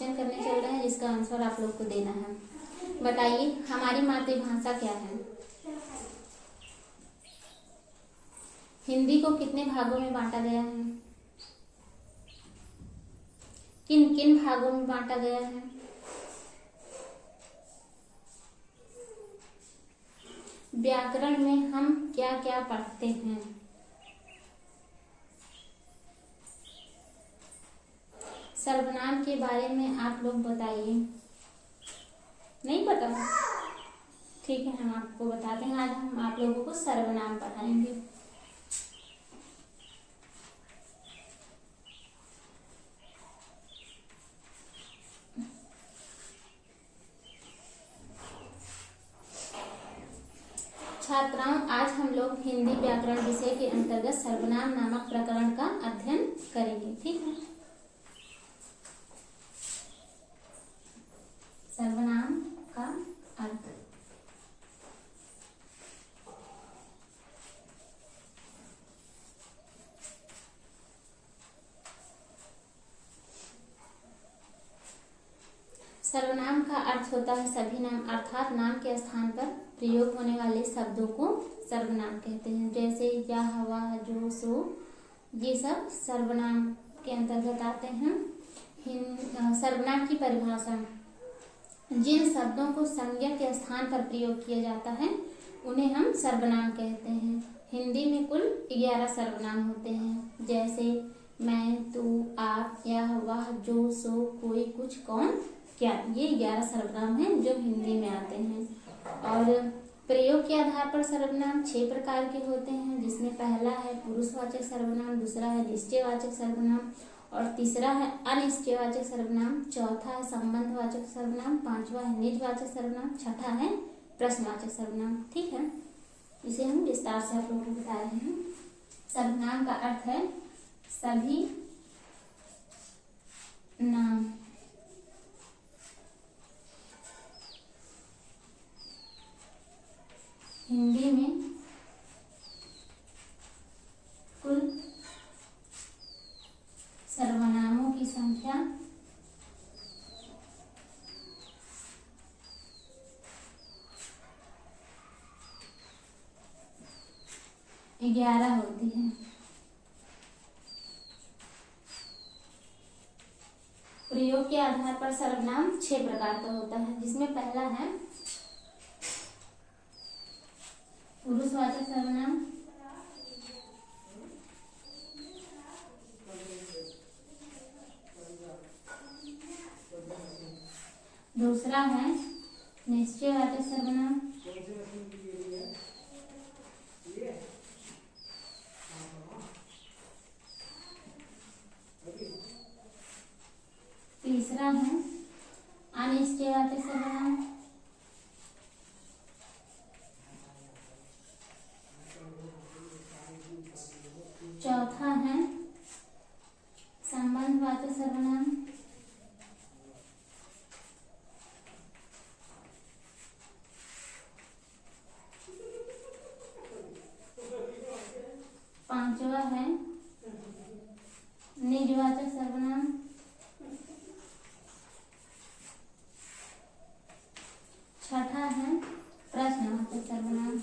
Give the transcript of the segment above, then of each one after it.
Question करने चल रहे हैं जिसका आंसर आप लोग को देना है। बताइए हमारी मातृभाषा क्या है। हिंदी को कितने भागों में बांटा गया है? किन किन भागों में बांटा गया है? व्याकरण में हम क्या क्या पढ़ते हैं? सर्वनाम के बारे में आप लोग बताइए। नहीं पता? ठीक है, हम आपको बताते हैं। आज हम आप लोगों को सर्वनाम पढ़ाएंगे। छात्राओं, आज हम लोग हिंदी व्याकरण विषय के अंतर्गत सर्वनाम नामक प्रकरण का अध्ययन करेंगे। ठीक है। सर्वनाम का अर्थ। सर्वनाम का अर्थ होता है सभी नाम, अर्थात नाम के स्थान पर प्रयोग होने वाले शब्दों को सर्वनाम कहते हैं। जैसे यह, वह, जो, सो, ये सब सर्वनाम के अंतर्गत आते हैं। सर्वनाम की परिभाषा। जिन शब्दों को संज्ञा के स्थान पर प्रयोग किया जाता है उन्हें हम सर्वनाम कहते हैं। हिंदी में कुल 11 सर्वनाम होते हैं। जैसे मैं, तू, आप, यह, वह, जो, सो, कोई, कुछ, कौन, क्या, ये 11 सर्वनाम हैं जो हिंदी में आते हैं। और प्रयोग के आधार पर सर्वनाम 6 प्रकार के होते हैं, जिसमें पहला है पुरुषवाचक सर्वनाम, दूसरा है निश्चयवाचक सर्वनाम, और तीसरा है अनिश्चयवाचक सर्वनाम, चौथा है संबंधवाचक सर्वनाम, पांचवा है निजवाचक सर्वनाम, छठा है प्रश्नवाचक सर्वनाम। ठीक है, इसे हम विस्तार से आप लोगों को बता रहे हैं। सर्वनाम का अर्थ है सभी नाम। हिंदी में कुल सर्वनामों की संख्या 11 होती है। प्रयोग के आधार पर सर्वनाम 6 प्रकार का होता है, जिसमें पहला है पुरुषवाचक सर्वनाम, दूसरा है निश्चयवाचक सर्वनाम, तीसरा है अनिश्चयवाचक सर्वनाम, चौथा है संबंधवाचक सर्वनाम, पांचवा है निजवाचक सर्वनाम, छठा है प्रश्नवाचक सर्वनाम।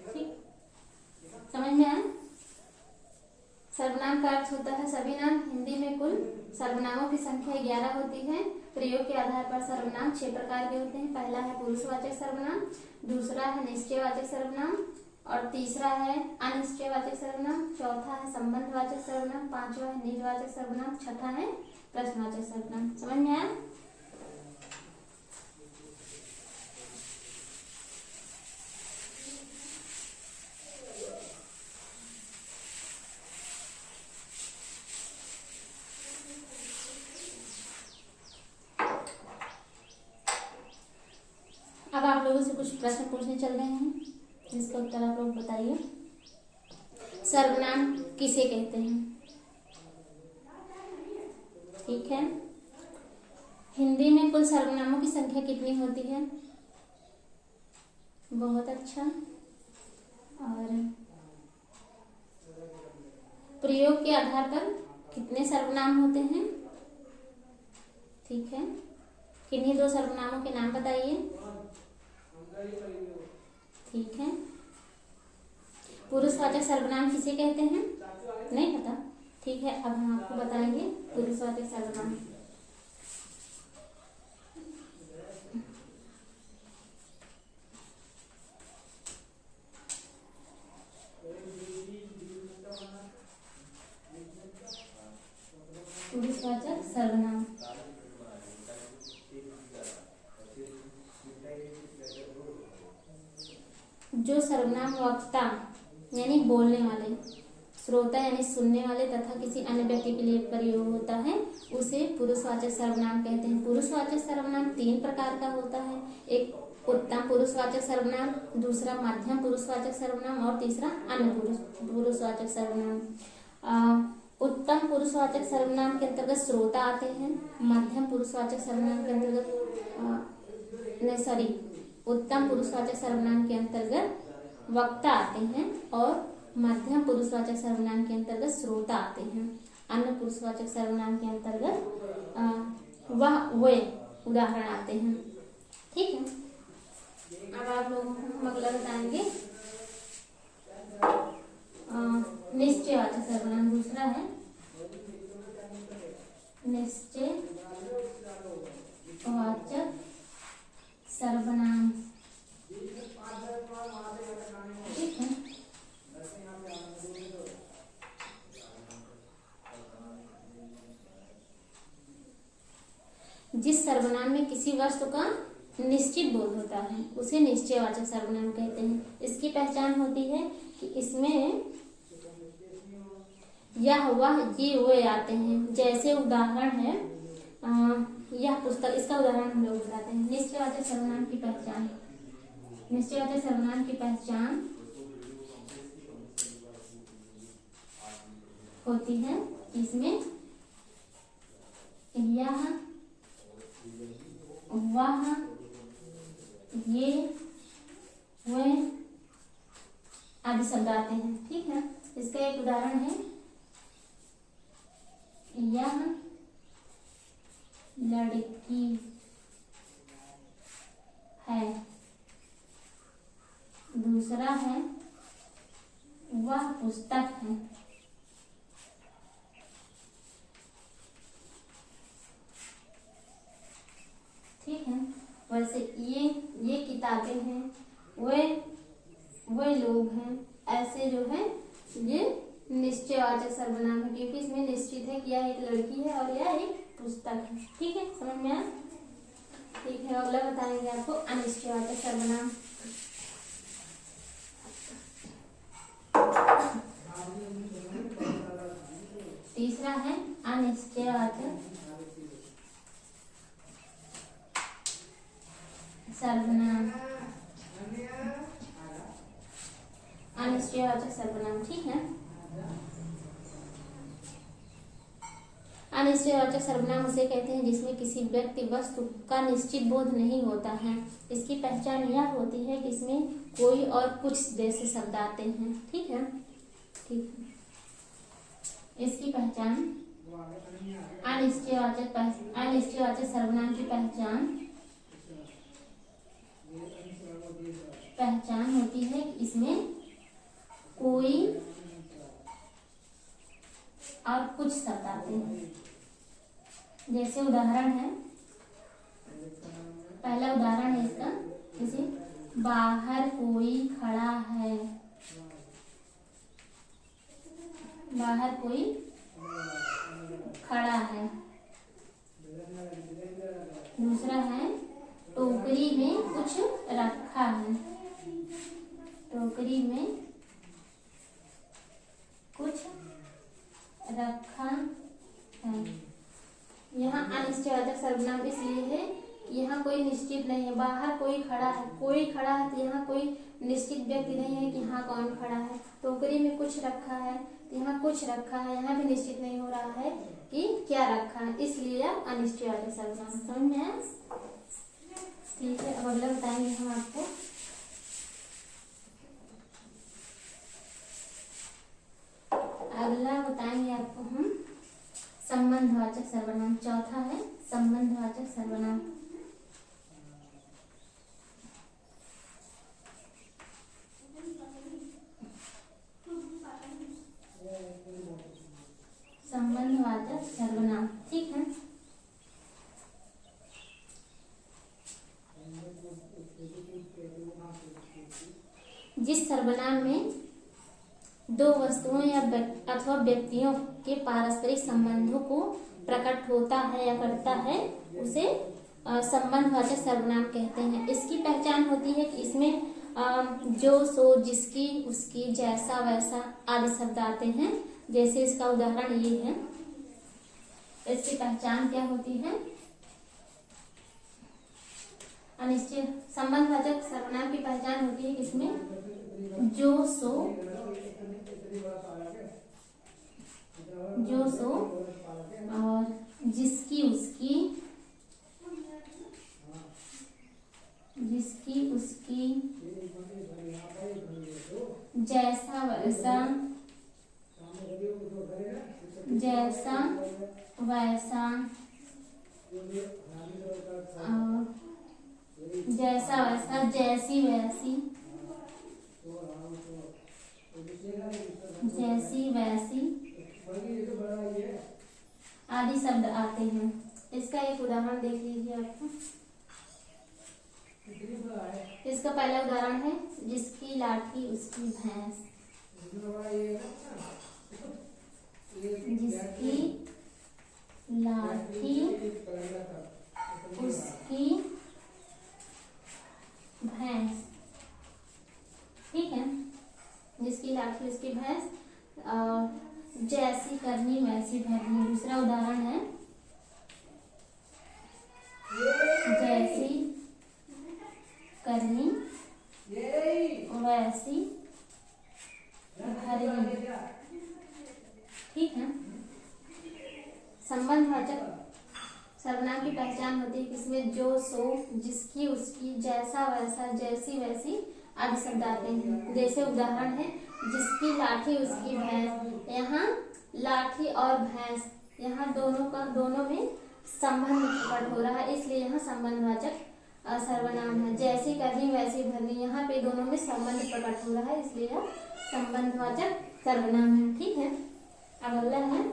ठीक, समझ में आया? सर्वनाम का अर्थ होता है सभी नाम। हिंदी में कुल सर्वनामों की संख्या 11 होती है। प्रयोग के आधार पर सर्वनाम 6 प्रकार के होते हैं। पहला है पुरुषवाचक सर्वनाम, दूसरा है निश्चयवाचक सर्वनाम, और तीसरा है अनिश्चयवाचक सर्वनाम, चौथा है संबंधवाचक सर्वनाम, पांचवा है निजवाचक सर्वनाम, छठा है प्रश्नवाचक सर्वनाम। समझ में आया? अब आप लोगों से कुछ प्रश्न पूछने चल रहे हैं, जिसका उत्तर आप लोग बताइए। सर्वनाम किसे कहते हैं? ठीक है, हिंदी में कुल सर्वनामों की संख्या कितनी होती है? बहुत अच्छा। और प्रयोग के आधार पर कितने सर्वनाम होते हैं? ठीक है, किन्हीं दो सर्वनामों के नाम बताइए। ठीक है, पुरुषवाचक सर्वनाम किसे कहते हैं? नहीं पता? ठीक है, अब हम आपको बताएंगे पुरुषवाचक सर्वनाम। पुरुषवाचक सर्वनाम जो सर्वनाम वक्ता यानी बोलने वाले, श्रोता यानी सुनने वाले तथा किसी अन्य व्यक्ति के लिए प्रयोग होता है उसे पुरुषवाचक सर्वनाम कहते हैं। पुरुषवाचक सर्वनाम 3 प्रकार का होता है। एक उत्तम पुरुषवाचक सर्वनाम, दूसरा मध्यम पुरुषवाचक सर्वनाम और तीसरा अन्य पुरुषवाचक सर्वनाम। उत्तम पुरुषवाचक सर्वनाम के अंतर्गत श्रोता आते हैं। मध्यम पुरुषवाचक सर्वनाम के अंतर्गत उत्तम पुरुषवाचक सर्वनाम के अंतर्गत वक्ता आते हैं और मध्यम पुरुषवाचक सर्वनाम के अंतर्गत श्रोता आते हैं। अन्य पुरुषवाचक सर्वनाम के अंतर्गत वे उदाहरण आते हैं। ठीक है, अब आप लोगों को हम अगला बताएंगे निश्चयवाचक सर्वनाम। दूसरा है निश्चयवाचक सर्वनाम। ठीक है, जिस सर्वनाम में किसी वस्तु का निश्चित बोध होता है उसे निश्चयवाचक सर्वनाम कहते हैं। इसकी पहचान होती है कि इसमें यह वह ये वे आते हैं। जैसे उदाहरण है यह पुस्तक, इसका उदाहरण हम लोग बताते हैं। निश्चयवाचक सर्वनाम की पहचान। निश्चयवाचक सर्वनाम की पहचान होती है इसमें यह वह ये वे आदि शब्द आते हैं। ठीक है, इसका एक उदाहरण है यह लड़की है। दूसरा है वह पुस्तक है। ठीक है, वैसे ये किताबें हैं, वे लोग हैं, ऐसे जो है ये निश्चयवाचक सर्वनाम है क्योंकि इसमें निश्चित है कि यह एक लड़की है और यह एक पुस्तक है। ठीक है, समझ में आया? ठीक है, अगला बताएंगे आपको अनिश्चयवाचक सर्वनाम। तीसरा है अनिश्चयवाचक सर्वनाम। अनिश्चयवाचक सर्वनाम। ठीक है, अनिश्चयवाचक सर्वनाम उसे कहते हैं जिसमें किसी व्यक्ति वस्तु का निश्चित बोध नहीं होता है। इसकी पहचान यह होती है कि इसमें कोई और कुछ जैसे शब्द आते हैं। ठीक है, ठीक है, इसकी पहचान अनिश्चयवाचक सर्वनाम की पहचान होती है कि इसमें कोई और कुछ शब्द आते हैं। जैसे उदाहरण है, पहला उदाहरण है इसका, जैसे बाहर कोई खड़ा है। बाहर कोई खड़ा है। दूसरा है टोकरी में कुछ रखा है। टोकरी में कुछ रखा है। यहाँ अनिश्चयवाचक सर्वनाम इसलिए है कि यहाँ कोई निश्चित नहीं है। बाहर कोई खड़ा है, कोई खड़ा है तो यहाँ कोई निश्चित व्यक्ति नहीं है कि हाँ कौन खड़ा है। टोकरी में कुछ रखा है तो यहाँ कुछ रखा है, यहाँ भी निश्चित नहीं हो रहा है कि क्या रखा है, इसलिए अब अनिश्चयवाचक सर्वनाम। समझ में आया? ठीक है, अब अगला बताएंगे हम आपको अगला बताएंगे आपको हम संबंधवाचक सर्वनाम। चौथा है संबंधवाचक सर्वनाम। संबंधवाचक सर्वनाम, ठीक है। जिस सर्वनाम में दो वस्तुओं या अथवा व्यक्तियों के पारस्परिक संबंधों को प्रकट होता है या करता है उसे संबंधवाचक सर्वनाम कहते हैं। इसकी पहचान होती है कि इसमें जो, सो, जिसकी, उसकी, जैसा, वैसा आदि शब्द आते हैं। जैसे इसका उदाहरण ये है। इसकी पहचान क्या होती है? अनिश्चित संबंधवाचक सर्वनाम की पहचान होती है इसमें जो, सो, और जिसकी, उसकी, जैसा, वैसा, जैसी, वैसी आदि शब्द आते हैं। इसका एक उदाहरण देख लीजिए आपको। इसका पहला उदाहरण है जिसकी लाठी उसकी भैंस। जिसकी लाठी उसकी भैंस, ठीक है। जिसकी लाठी उसकी भैंस। जैसी करनी वैसी भरनी। दूसरा उदाहरण है जैसी करनी वैसी भरनी, ठीक है। संबंधवाचक सर्वनाम की पहचान होती है किसमें जो, सो, जिसकी, उसकी, जैसा, वैसा, जैसी, वैसी आदि शब्द आते हैं। जैसे उदाहरण है जिसकी लाठी उसकी भैंस। यहाँ लाठी और भैंस, यहाँ दोनों में संबंध प्रकट हो रहा है, इसलिए यहाँ संबंधवाचक सर्वनाम है। जैसी करनी वैसी भरनी, यहाँ पे दोनों में संबंध प्रकट हो रहा है, इसलिए यह संबंधवाचक सर्वनाम है, ठीक है। अब अगला है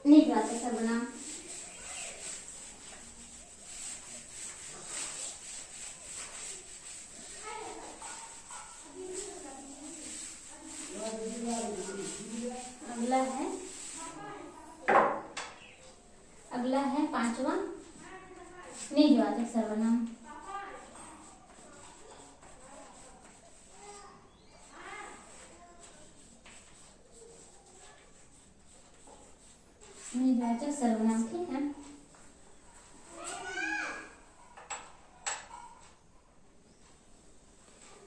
निजवाचक सर्वनाम। अगला है पांचवा निजवाचक सर्वनाम। निजवाचक सर्वनाम, ठीक है।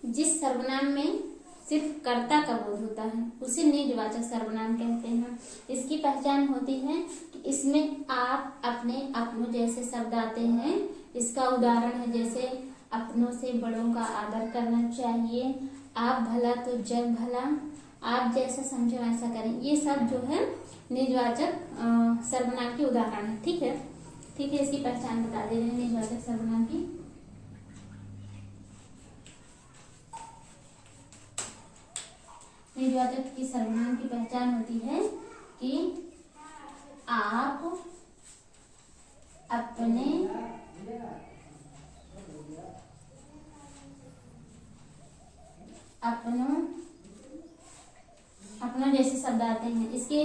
जिस सर्वनाम में सिर्फ कर्ता का बोध होता है उसे निजवाचक सर्वनाम कहते हैं। इसकी पहचान होती है कि इसमें आप, अपने, अपनों जैसे शब्द आते हैं। इसका उदाहरण है जैसे अपनों से बड़ों का आदर करना चाहिए, आप भला तो जग भला, आप जैसा समझो वैसा करें। ये सब जो है निजवाचक सर्वनाम के उदाहरण है, ठीक है। ठीक है, इसकी पहचान बता दे रहे हैं निजवाचक सर्वनाम की। निजवाचक की सर्वनाम की पहचान होती है कि आप, अपने, अपनों जैसे शब्द आते हैं। इसके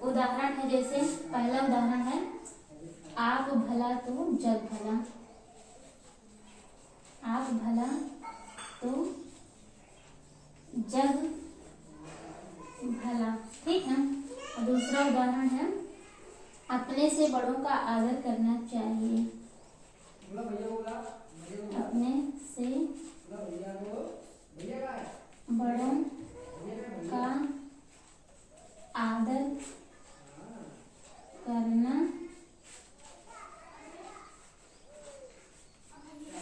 उदाहरण है जैसे पहला उदाहरण है आप भला तो जग भला, आप भला तो जग भला, ठीक है। और दूसरा उदाहरण है अपने से बड़ों का आदर करना चाहिए, अपने से बड़ों का आदर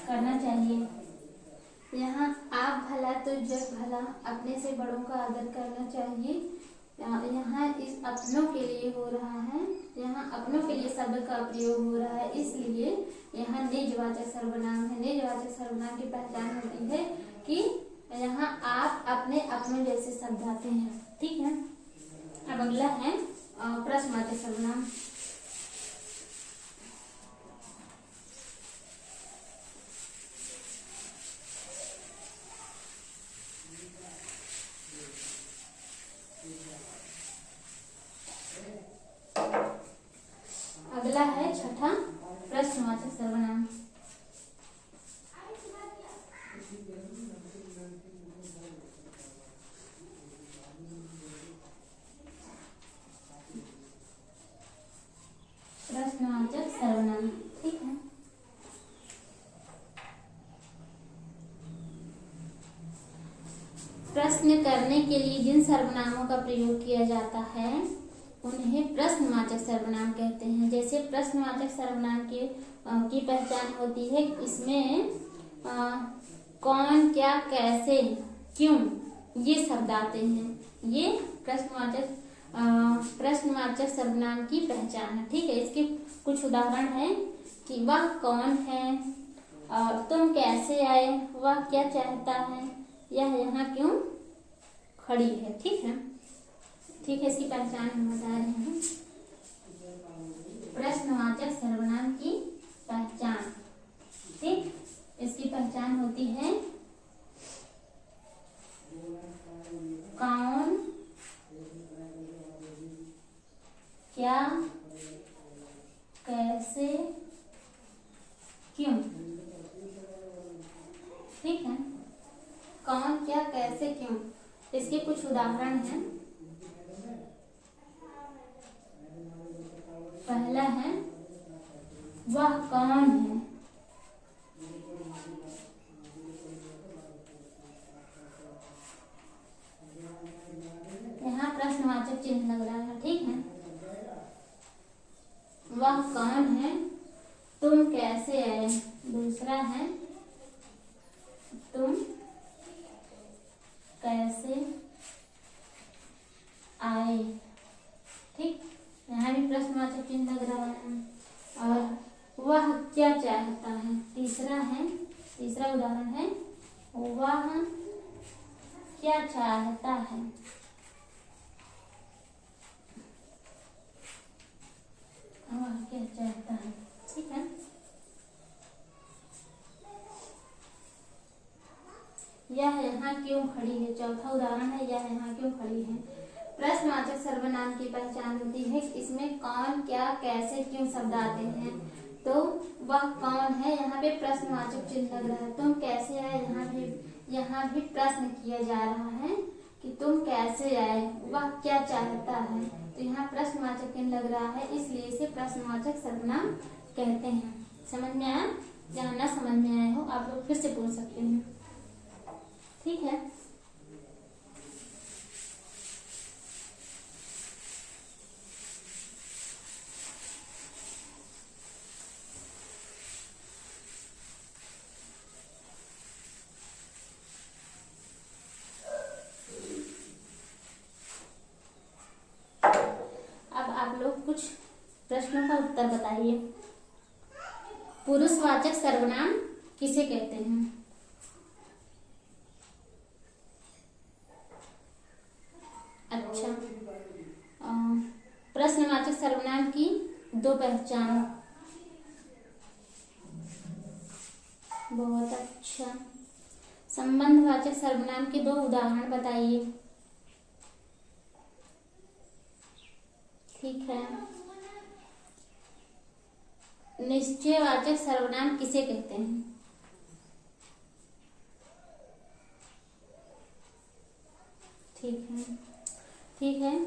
करना चाहिए। यहाँ आप भला तो जग भला, अपने से बड़ों का आदर करना चाहिए। यहाँ इस अपनों के लिए हो रहा है, यहाँ अपनों के लिए शब्द का प्रयोग हो रहा है, इसलिए यहाँ निजवाचक सर्वनाम है। निजवाचक सर्वनाम की पहचान होती है कि यहाँ आप अपने अपनों जैसे शब्द आते हैं। ठीक है। अब अगला है प्रश्नवाचक सर्वनाम। अगला है छठा प्रश्नवाचक सर्वनाम। प्रश्नवाचक सर्वनाम। ठीक है। प्रश्न करने के लिए जिन सर्वनामों का प्रयोग किया जाता है उन्हें प्रश्नवाचक सर्वनाम कहते हैं। जैसे प्रश्नवाचक सर्वनाम की पहचान होती है, इसमें कौन, क्या, कैसे, क्यों ये शब्द आते हैं। ये प्रश्नवाचक सर्वनाम की पहचान है। ठीक है। इसके कुछ उदाहरण हैं कि वह कौन है, तुम कैसे आए, वह क्या चाहता है, यह यहाँ क्यों खड़ी है। ठीक है। ठीक है। इसकी पहचान हम बता रहे हैं। प्रश्नवाचक सर्वनाम की पहचान। ठीक। इसकी पहचान होती है कौन, क्या, कैसे, क्यों। ठीक है। कौन, क्या, कैसे, क्यों। इसके कुछ उदाहरण हैं। पहला है वह कौन है। यहाँ प्रश्नवाचक चिन्ह लग रहा है। ठीक है। वह कौन है, तुम कैसे आए। दूसरा है तुम कैसे आए। ठीक। यहाँ भी प्रश्नवाचक चिन्ह लग रहा है। और वह क्या चाहता है। तीसरा उदाहरण है वह क्या चाहता है। वह क्या चाहता है। ठीक है। यह यहाँ क्यों खड़ी है। चौथा उदाहरण है यह यहाँ क्यों खड़ी है। प्रश्नवाचक सर्वनाम की पहचान होती है, इसमें कौन, क्या, कैसे, क्यों शब्द आते हैं। तो वह कौन है, यहाँ पे प्रश्नवाचक चिन्ह लग रहा है। तुम कैसे आए, यहाँ भी प्रश्न किया जा रहा है कि तुम कैसे आए। वह क्या चाहता है, तो यहाँ प्रश्नवाचक चिन्ह लग रहा है, इसलिए इसे प्रश्नवाचक सर्वनाम कहते हैं। समझ में आया। जहाँ ना समझ में आए हो आप लोग फिर से पूछ सकते हैं। ठीक है। अब आप लोग कुछ प्रश्नों का उत्तर बताइए। पुरुषवाचक सर्वनाम किसे कहते हैं। अच्छा। प्रश्नवाचक सर्वनाम की दो पहचान। बहुत अच्छा। संबंधवाचक सर्वनाम के दो उदाहरण बताइए। ठीक है। निश्चयवाचक सर्वनाम किसे कहते हैं। ठीक है। ठीक है।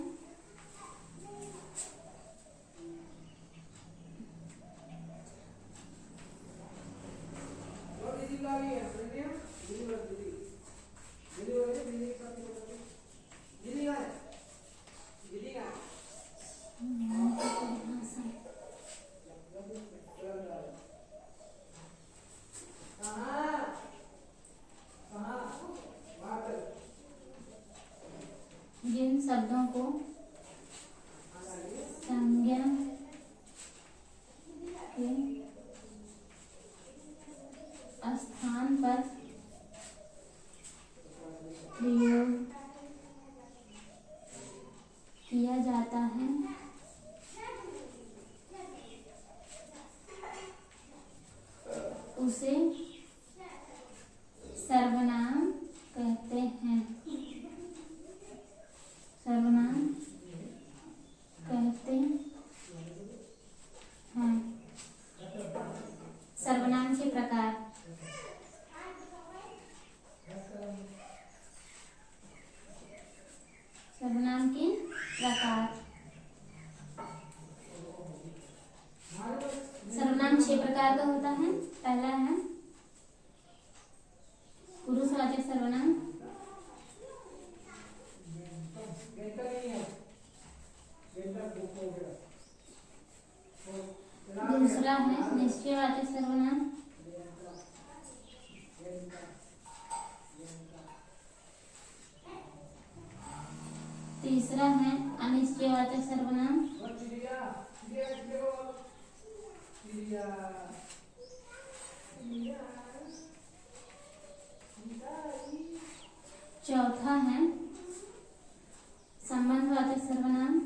जिन शब्दों को उसे सर्वनाम कहते हैं। सर्वनाम कहते हैं। सर्वनाम के प्रकार। सर्वनाम के प्रकार। सर्वनाम 6 प्रकार का होता है। पहला है पुरुषवाचक सर्वनाम, दूसरा है निश्चयवाचक सर्वनाम, तीसरा है अनिश्चयवाचक सर्वनाम, चौथा है संबंधवाचक सर्वनाम,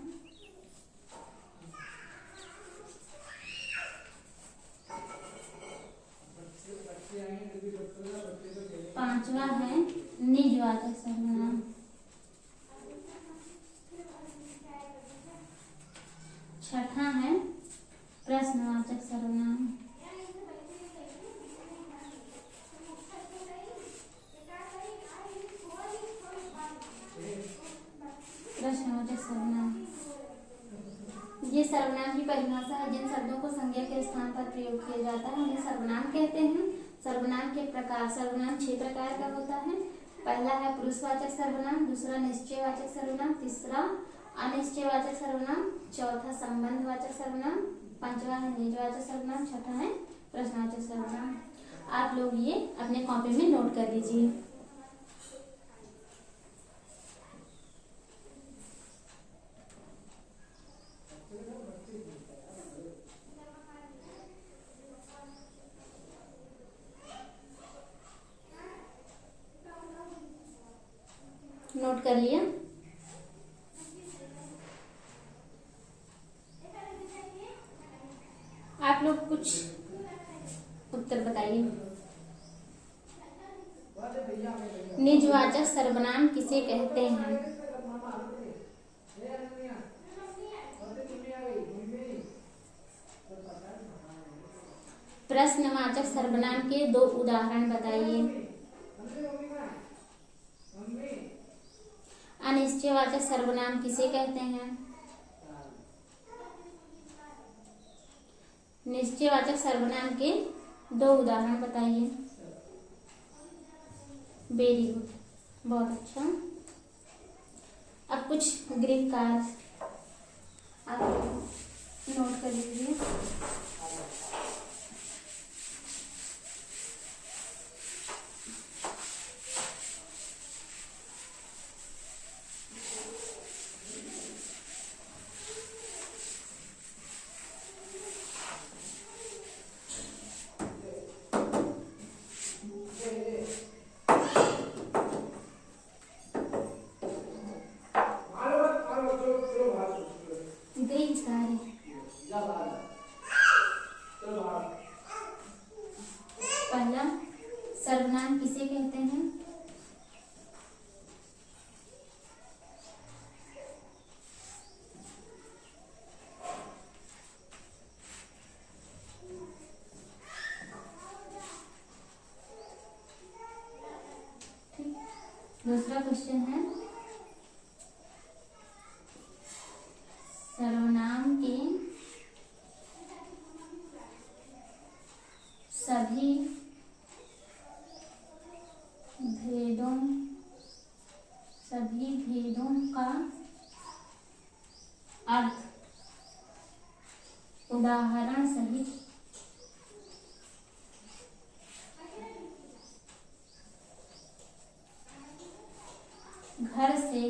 पांचवा है निजवाचक सर्वनाम, छठा है प्रश्नवाचक सर्वनाम, प्रश्नवाचक सर्वनाम। ये सर्वनाम की परिभाषा है। जिन शब्दों को संज्ञा के स्थान पर प्रयोग किया जाता है उन्हें सर्वनाम कहते हैं। सर्वनाम के प्रकार। सर्वनाम 6 प्रकार का होता है। पहला है पुरुषवाचक सर्वनाम, दूसरा निश्चयवाचक सर्वनाम, तीसरा अनिश्चयवाचक सर्वनाम, चौथा संबंधवाचक सर्वनाम, पांचवा है निजवाचक सर्वनाम, छठा है प्रश्नवाचक सर्वनाम। आप लोग ये अपने कॉपी में नोट कर लीजिए। नोट कर लिया? आप लोग कुछ उत्तर बताइए। निजवाचक सर्वनाम किसे कहते हैं? प्रश्नवाचक सर्वनाम के 2 उदाहरण बताइए। अनिश्चयवाचक सर्वनाम किसे कहते हैं? निश्चयवाचक सर्वनाम के 2 उदाहरण बताइए। वेरी गुड, बहुत अच्छा। अब कुछ गृह कार्य आप नोट कर लीजिए। पहला, सर्वनाम किसे कहते हैं? दूसरा क्वेश्चन है सर्वनाम के सभी भेदों का अर्थ उदाहरण सहित घर से